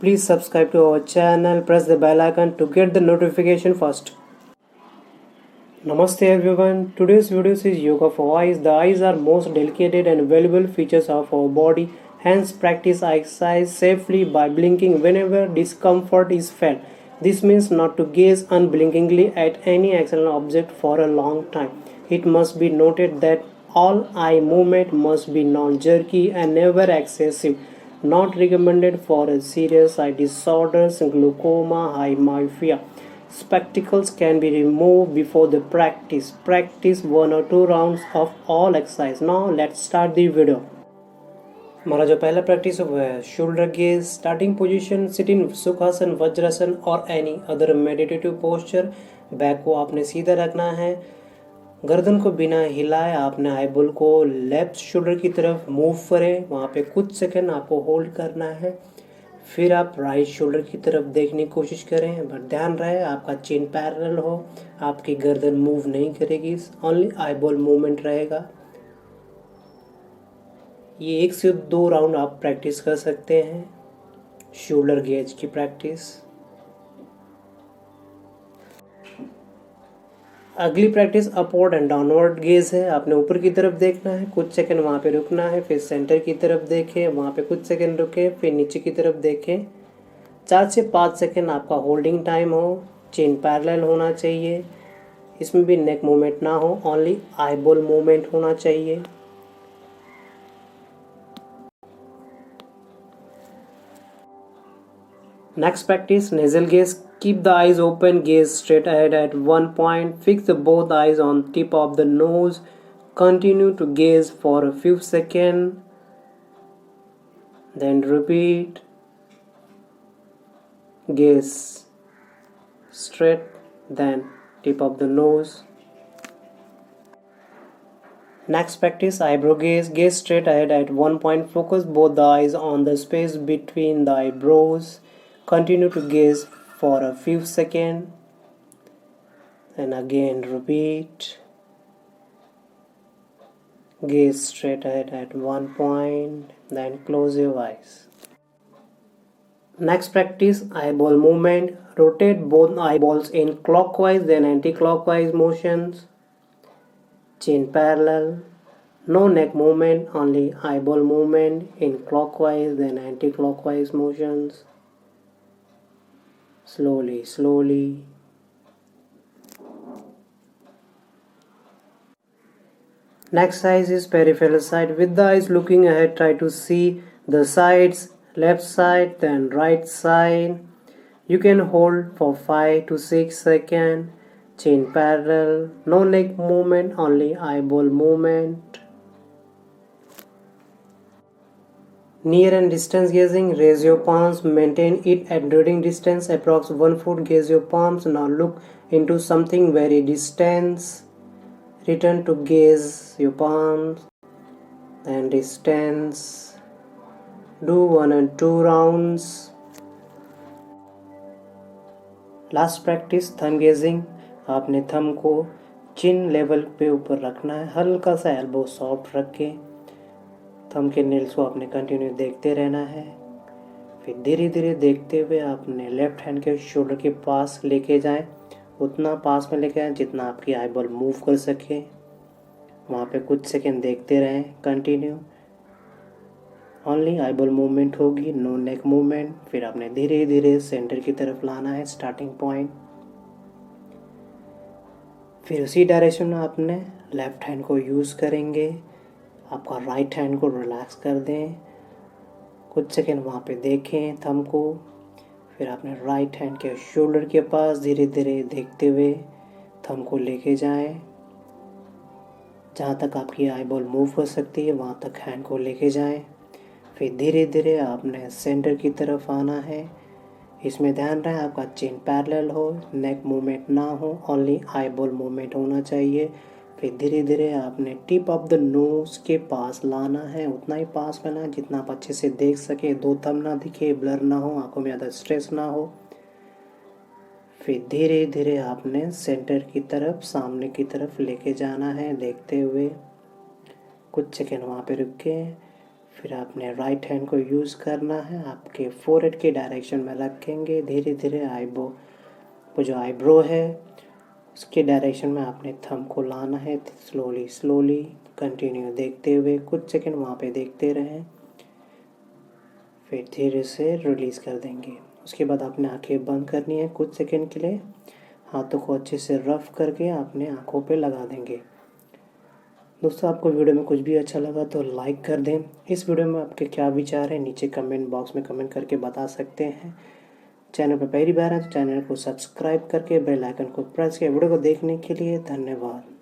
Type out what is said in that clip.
Please subscribe to our channel, press the bell icon to get the notification first. Namaste everyone. Today's video is yoga for eyes. The eyes are most delicate and valuable features of our body. Hence, practice exercise safely by blinking whenever discomfort is felt. This means not to gaze unblinkingly at any external object for a long time. It must be noted that all eye movement must be non-jerky and never excessive. Not recommended for serious eye disorders, glaucoma, high myopia. Spectacles can be removed before the practice. Practice 1 or 2 rounds of all exercise. Now let's start the video. हमारा जो पहला practice है वो है shoulder gaze. Starting position, sit in sukhasana, vajrasana और any other meditative posture. Back को आपने सीधा रखना है. गर्दन को बिना हिलाए आपने आईबॉल को लेफ्ट शोल्डर की तरफ मूव करें. वहाँ पे कुछ सेकंड आपको होल्ड करना है. फिर आप राइट शोल्डर की तरफ देखने की कोशिश करें, बट ध्यान रहे आपका चिन पैरेलल हो, आपकी गर्दन मूव नहीं करेगी, ओनली आईबॉल मूवमेंट रहेगा. ये 1 से 2 राउंड आप प्रैक्टिस कर सकते हैं शोल्डर गेज की प्रैक्टिस. अगली practice upward and downward gauge है. आपने ऊपर की तरफ देखना है, कुछ सेकंड वहाँ पे रुकना है, फिर सेंटर की तरफ देखें, वहाँ पे कुछ सेकंड रुके, फिर नीचे की तरफ देखें. 4 से 5 सेकंड आपका होल्डिंग टाइम हो. चिन पैरेलल होना चाहिए, इसमें भी नेक मूवमेंट ना हो, ओनली आईबॉल मूवमेंट होना चाहिए. Next practice nasal gaze. Keep the eyes open, gaze straight ahead at one point. Fix both eyes on tip of the nose. Continue to gaze for a few seconds. Then repeat. Gaze straight, then tip of the nose. Next practice eyebrow gaze. Gaze straight ahead at one point. Focus both the eyes on the space between the eyebrows. Continue to gaze for a few seconds. And again repeat. Gaze straight ahead at one point. Then close your eyes. Next practice eyeball movement. Rotate both eyeballs in clockwise then anti-clockwise motions. Chin parallel. No neck movement, only eyeball movement in clockwise then anti-clockwise motions. Slowly, slowly. Next size is peripheral side. With the eyes looking ahead, try to see the sides, left side, then right side. You can hold for 5 to 6 seconds. Chin parallel. No neck movement, only eyeball movement. Near and distance gazing. Raise your palms, maintain it at reading distance approx 1 foot. Gaze your palms. Now look into something very distant. Return to gaze your palms and distance. Do 1 and 2 rounds. Last practice thumb gazing. आपने thumb को चिन level पे ऊपर रखना है, हल्का सा elbow soft रख के. थंब के नेल्स को आपने कंटिन्यू देखते रहना है. फिर धीरे धीरे देखते हुए आपने लेफ्ट हैंड के शोल्डर के पास लेके जाएं. उतना पास में लेके आए जितना आपकी आईबॉल मूव कर सके. वहाँ पे कुछ सेकंड देखते रहें कंटिन्यू. ओनली आईबॉल मूवमेंट होगी, नो नेक मूवमेंट. फिर आपने धीरे धीरे सेंटर की तरफ लाना है, स्टार्टिंग पॉइंट. फिर उसी डायरेक्शन में आपने लेफ्ट हैंड को यूज़ करेंगे. आपका राइट हैंड को रिलैक्स कर दें. कुछ सेकंड वहाँ पे देखें थंब को. फिर आपने राइट हैंड के शोल्डर के पास धीरे धीरे देखते हुए थंब को लेके जाएं. जहाँ तक आपकी आईबॉल मूव कर सकती है वहाँ तक हैंड को लेके जाएं. फिर धीरे धीरे आपने सेंटर की तरफ आना है. इसमें ध्यान रहे आपका चिन पैरेलल हो, नेक मूवमेंट ना हो, ओनली आईबॉल मूवमेंट होना चाहिए. फिर धीरे धीरे आपने टिप ऑफ द नोज के पास लाना है. उतना ही पास में लाना जितना आप अच्छे से देख सके, 2 थंब ना दिखे, ब्लर ना हो, आंखों में ज़्यादा स्ट्रेस ना हो. फिर धीरे धीरे आपने सेंटर की तरफ, सामने की तरफ लेके जाना है देखते हुए. कुछ सेकंड वहाँ पे रुक के फिर आपने राइट हैंड को यूज़ करना है, आपके फोरहेड के डायरेक्शन में रखेंगे। धीरे धीरे जो आईब्रो है उसके डायरेक्शन में आपने थंब को लाना है। स्लोली स्लोली कंटिन्यू देखते हुए कुछ सेकंड वहाँ पे देखते रहें, फिर धीरे से रिलीज़ कर देंगे। उसके बाद आपने आंखें बंद करनी है कुछ सेकंड के लिए। हाथों को अच्छे से रफ करके आपने आंखों पे लगा देंगे। दोस्तों, आपको वीडियो में कुछ भी अच्छा लगा तो लाइक कर दें। इस वीडियो में आपके क्या विचार हैं नीचे कमेंट बॉक्स में कमेंट करके बता सकते हैं। चैनल पर पहली बार है तो चैनल को सब्सक्राइब करके बेल आइकन को प्रेस किया। वीडियो को देखने के लिए धन्यवाद।